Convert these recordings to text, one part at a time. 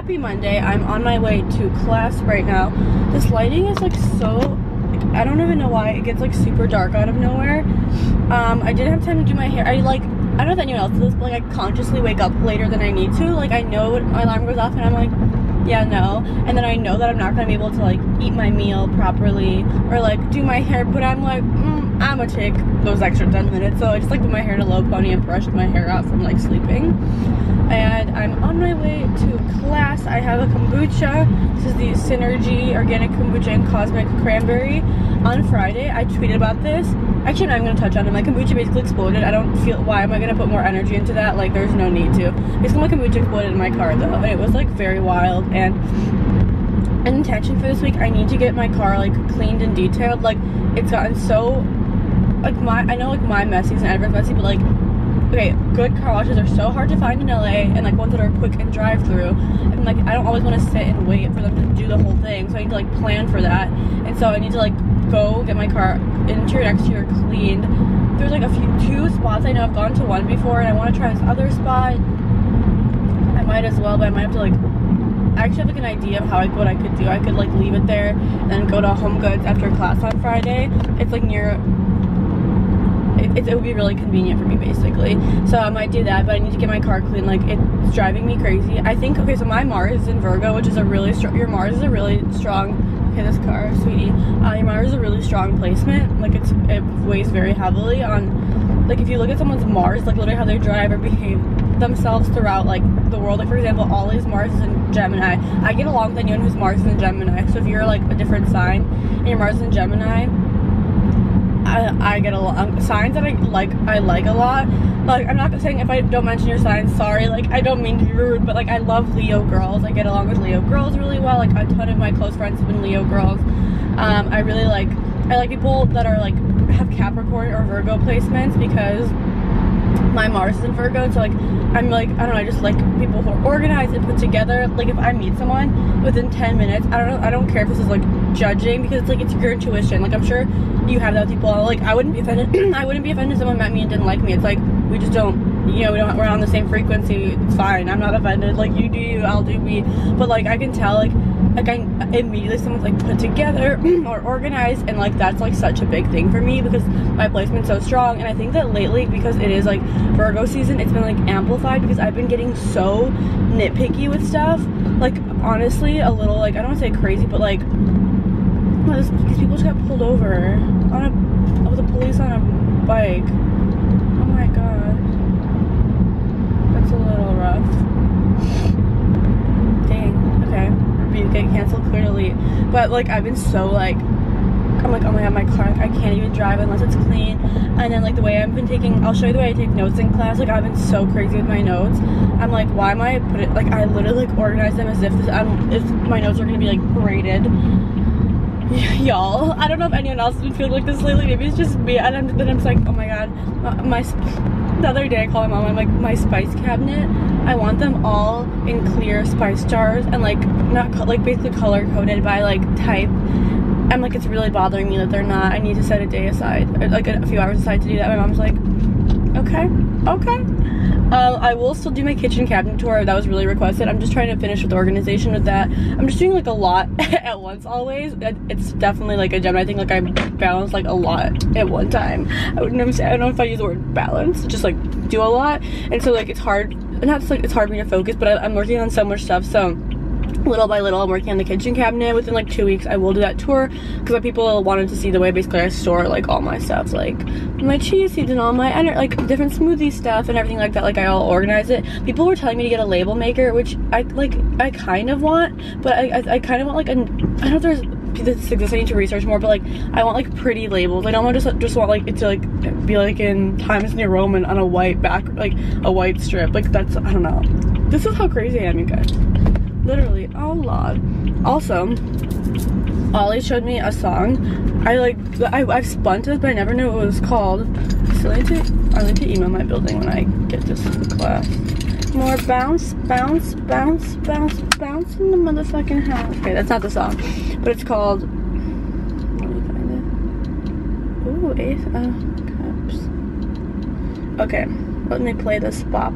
Happy Monday. I'm on my way to class right now. This lighting is like so, like, I don't even know why it gets like super dark out of nowhere. I didn't have time to do my hair. I don't know if anyone else does this, but like I consciously wake up later than I need to. Like I know when my alarm goes off and I'm like, yeah, no. And then I know that I'm not gonna be able to like eat my meal properly or like do my hair, but I'm like, I'm gonna take those extra 10 minutes. So I just like put my hair in a low pony and brushed my hair out from like sleeping. And I'm on my way to class. I have a kombucha. This is the Synergy Organic Kombucha and Cosmic Cranberry. On Friday, I tweeted about this. Actually, I'm not even gonna touch on it. My kombucha basically exploded. I don't feel, why am I gonna put more energy into that? Like, there's no need to. Basically, my kombucha exploded in my car though. And it was like very wild. And an intention for this week, I need to get my car like cleaned and detailed. Like, it's gotten so, like I know like my messies and everyone's messy, but like, okay, good car washes are so hard to find in LA, and like ones that are quick and drive through, and like I don't always want to sit and wait for them to do the whole thing, so I need to like plan for that. And so I need to like go get my car interior and exterior cleaned. There's like two spots I know. I've gone to one before and I want to try this other spot. I might as well, but I might have to like, I actually have like an idea of what I could do. I could like leave it there and then go to Home Goods after class on Friday. It's like near, it would be really convenient for me basically. So I might do that, but I need to get my car clean. Like, it's driving me crazy. I think, okay, so my Mars is in Virgo, which is a really strong, your Mars is a really strong, okay, this car, sweetie, your Mars is a really strong placement. Like, it weighs very heavily on, like, if you look at someone's Mars, like literally how they drive or behave themselves throughout like the world. Like, for example, Ollie's Mars is in Gemini. I get along with anyone whose Mars is in Gemini. So if you're like a different sign and your Mars is in Gemini, I get along. Signs that I like a lot. Like, I'm not saying if I don't mention your sign, sorry, like I don't mean to be rude, but like I love Leo girls. I get along with Leo girls really well. Like, a ton of my close friends have been Leo girls. I like people that are like have Capricorn or Virgo placements, because my Mars is in Virgo, so like I'm like, I don't know, I just like people who are organized and put together. Like, if I meet someone within 10 minutes, I don't care if this is like judging, because it's like, it's your intuition. Like, I'm sure you have that with people. Like, I wouldn't be offended I wouldn't be offended if someone met me and didn't like me. It's like, we just don't, you know, we're on the same frequency. It's fine. I'm not offended. Like, you do you, I'll do me. But like, I can tell like I immediately someone's like put together or organized, and like that's like such a big thing for me because my placement's so strong. And I think that lately, because it is like Virgo season, it's been like amplified because I've been getting so nitpicky with stuff. Like, honestly, a little, like, I don't want to say crazy, but like, these people just got pulled over with the police on a bike. Oh my god, that's a little rough. Dang. Okay, review, get canceled, clear, delete. But like, I've been so like, I'm like, oh my god, my car, I can't even drive unless it's clean. And then like the way I've been taking, I'll show you the way I take notes in class. Like, I've been so crazy with my notes. I'm like, why am I like, I literally like organize them as if if my notes are gonna be like graded. Y'all, I don't know if anyone else has been feeling like this lately. Maybe it's just me. And then I'm just like, oh my god, the other day I called my mom. I'm like, my spice cabinet, I want them all in clear spice jars and like not like basically color coded by like type. I'm like, it's really bothering me that they're not. I need to set a day aside, or like a few hours aside to do that. My mom's like, okay. I will still do my kitchen cabinet tour. That was really requested. I'm just trying to finish with the organization with that. I'm just doing like a lot at once always. It's definitely like a Gemini thing. Like, I balance like a lot at one time. I don't know if I use the word balance. Just like do a lot. And so like, it's hard. Not just like it's hard for me to focus, but I'm working on so much stuff. So little by little, I'm working on the kitchen cabinet. Within like 2 weeks, I will do that tour, because people wanted to see the way basically I store like all my stuff, like my chia seeds and all my like different smoothie stuff and everything like that. Like, I'll organize it. People were telling me to get a label maker, which I kind of want, but I kind of want like I don't know if there's this exists. I need to research more, but like, I want like pretty labels. I don't want just want like it to like be like in Times New Roman on a white back, like a white strip. Like, that's, I don't know. This is how crazy I am, you guys. Literally, oh lord. Also, Ollie showed me a song. I've spun to it, but I never knew what it was called. So I need to email my building when I get this to class. More bounce, bounce, bounce, bounce, bounce in the motherfucking house. Okay, that's not the song, but it's called, let me find it. Ooh, Ace of Cups. Okay, let me play this bop.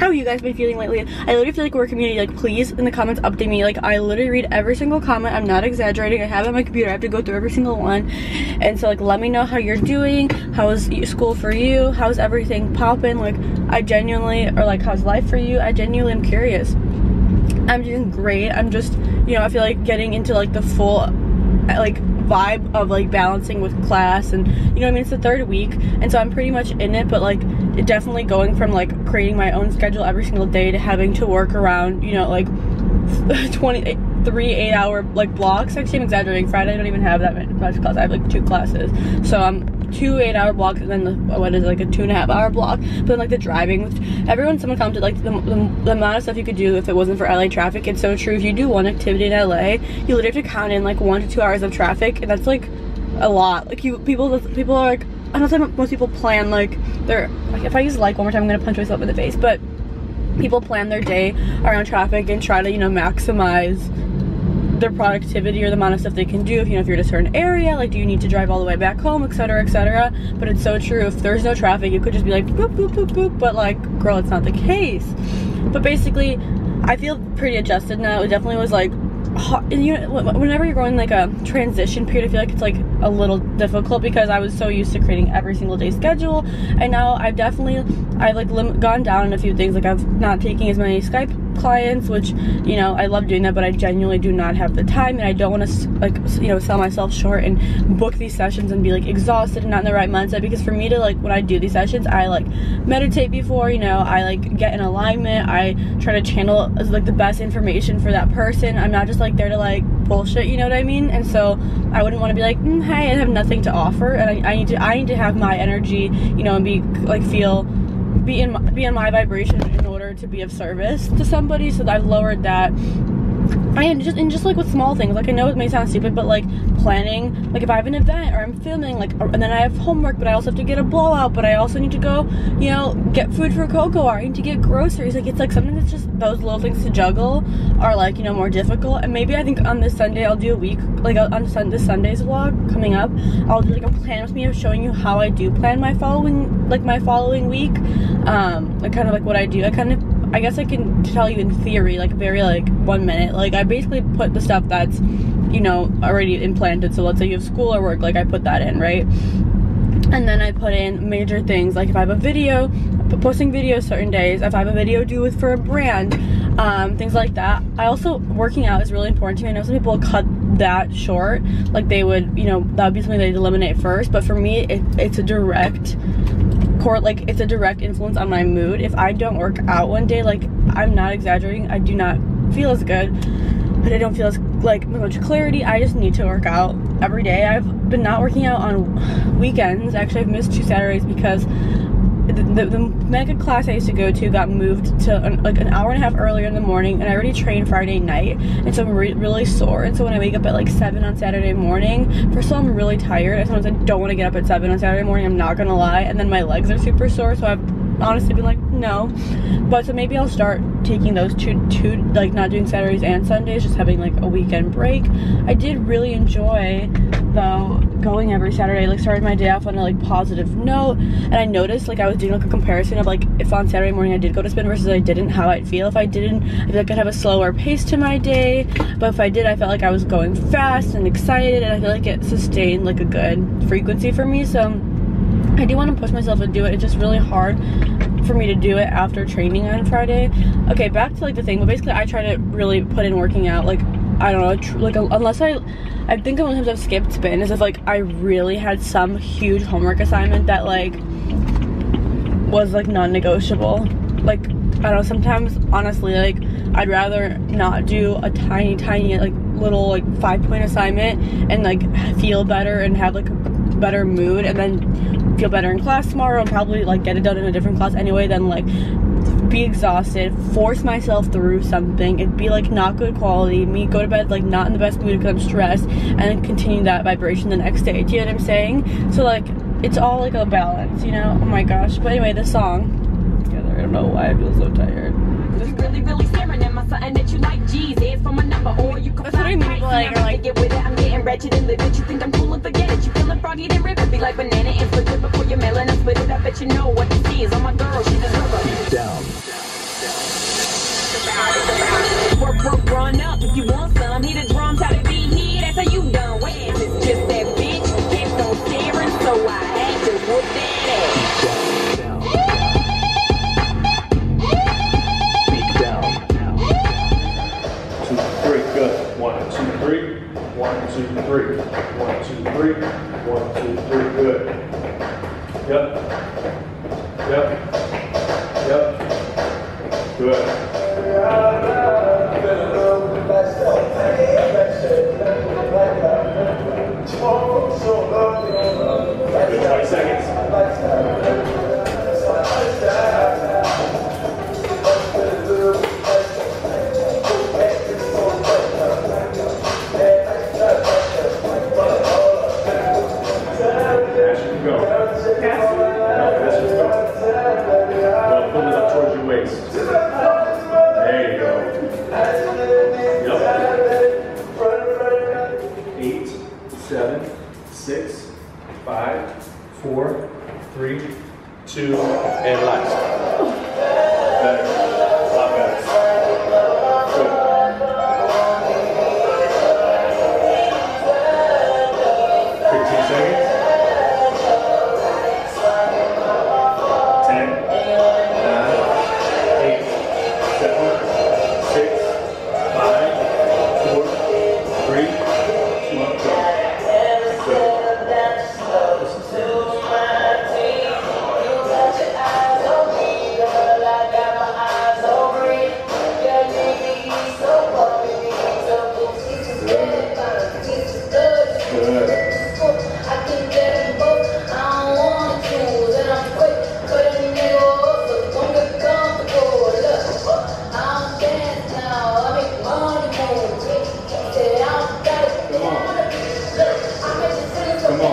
how you guys been feeling lately. I literally feel like we're a community. Like, please in the comments update me. Like, I literally read every single comment. I'm not exaggerating. I have it on my computer. I have to go through every single one. And so, like, let me know how you're doing. How is school for you? How's everything popping? Like, I genuinely, or like, how's life for you? I genuinely am curious. I'm doing great. I'm just, you know, I feel like getting into like the full like vibe of like balancing with class, and you know what I mean, it's the 3rd week, and so I'm pretty much in it, but like definitely going from like creating my own schedule every single day to having to work around, you know, like 3 8-hour like blocks. Actually, I'm exaggerating. Friday I don't even have that much class. I have like 2 classes, so I'm 2 8-hour blocks, and then what is it, like a 2.5-hour block. But then like the driving, which someone commented like the amount of stuff you could do if it wasn't for LA traffic. It's so true. If you do one activity in LA, you literally have to count in like 1 to 2 hours of traffic, and that's like a lot. Like people are like, I don't think most people plan like their, like, if I use like one more time I'm gonna punch myself in the face, but people plan their day around traffic and try to, you know, maximize their productivity or the amount of stuff they can do. If, you know, if you're in a certain area, like, do you need to drive all the way back home, etc., etc. But it's so true. If there's no traffic, you could just be like boop boop boop boop, but like, girl, it's not the case. But basically I feel pretty adjusted now. It definitely was like hard, and you know, whenever you're going like a transition period, I feel like it's like a little difficult because I was so used to creating every single day schedule, and now I've like gone down in a few things. Like, I've not taking as many Skype clients, which, you know, I love doing that, but I genuinely do not have the time, and I don't want to, like, you know, sell myself short and book these sessions and be like exhausted and not in the right mindset. Because for me to, like, when I do these sessions, I like meditate before, you know, I like get in alignment, I try to channel like the best information for that person. I'm not just like there to like bullshit, you know what I mean? And so I wouldn't want to be like, hey, I have nothing to offer, and I need to have my energy, you know, and be like be in my vibration in order to be of service to somebody. So I've lowered that. And just like with small things, like, I know it may sound stupid, but like planning, like if I have an event or I'm filming, like, and then I have homework, but I also have to get a blowout, but I also need to go, you know, get food for Coco, or I need to get groceries. Like, it's like something that's just, those little things to juggle are like, you know, more difficult. And maybe I think on this Sunday I'll do a week, like on this Sunday's vlog coming up, I'll do like a plan with me of showing you how I do plan my following week, like kind of like what I do. I guess I can tell you in theory, like very like 1 minute. Like, I basically put the stuff that's, you know, already implanted. So let's say you have school or work, like I put that in, right? And then I put in major things, like if I have a video, posting videos certain days, if I have a video due for a brand, things like that. I also, working out is really important to me. I know some people cut that short, like they would, you know, that would be something they'd eliminate first. But for me, it's a direct influence on my mood. If I don't work out one day, like, I'm not exaggerating, I do not feel as good, but I don't feel as like much clarity. I just need to work out every day. I've been not working out on weekends. Actually, I've missed 2 Saturdays because the mega class I used to go to got moved to like an hour and a half earlier in the morning, and I already trained Friday night, and so I'm really sore. And so when I wake up at like 7 on Saturday morning, first of all, I'm really tired, and sometimes I don't want to get up at 7 on Saturday morning, I'm not gonna lie, and then my legs are super sore, so I've honestly been like, no. But so maybe I'll start taking those two, like not doing Saturdays and Sundays, just having like a weekend break. I did really enjoy, though, going every Saturday. Like, started my day off on a like positive note, and I noticed, like, I was doing like a comparison of like if on Saturday morning I did go to spin versus I didn't, how I'd feel. If I didn't, I feel like I'd have a slower pace to my day, but if I did, I felt like I was going fast and excited, and I feel like it sustained like a good frequency for me. So I do want to push myself to do it. It's just really hard for me to do it after training on Friday. Okay, back to like the thing, but basically I try to really put in working out. Like, I don't know, like unless I think the only times I've skipped spin is if like I really had some huge homework assignment that like was like non-negotiable. Like, I don't know, sometimes honestly, like, I'd rather not do a tiny like little like 5-point assignment and like feel better and have like a better mood, and then feel better in class tomorrow and probably like get it done in a different class anyway, than like be exhausted, force myself through something, it'd be like not good quality, me go to bed like not in the best mood because I'm stressed, and then continue that vibration the next day. Do you know what I'm saying? So like, it's all like a balance, you know? Oh my gosh. But anyway, the song together, I don't know why I feel so tired. Really staring at my something that you like, G's from a number, or you can. That's what I mean, like, or like, get with it, I'm getting wretched and live it. You think I'm cool and forget it. You feeling froggy, then rip it. Be like banana and split it before you're mailing and split it. I bet you know what this is. Oh my girl, she's a lover. Down. 1, 2, 3. 1, 2, 3. 1, 2, 3. Good. Yep. Yep. Yep. Good. Good. 20 seconds. And last. Better. A lot better. Good. 15 seconds. 10, 9, 8, 7, 6, 5, 4, 3, 2, go. Good.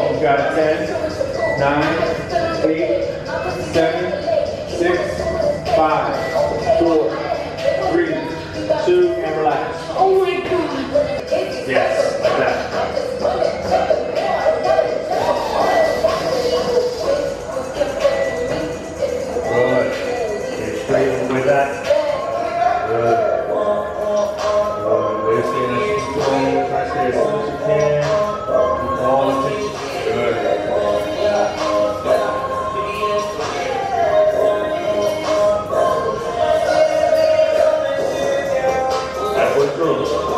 You got it. 10, 9, 8, 7, 6, 5, 4, 3, 2, and relax. Oh my god. Yes, like that. Good. Get straight with that. Good. Good. Listen, keep going. Try to stay as soon as you can. Keep all the tension. Good. Halfway through.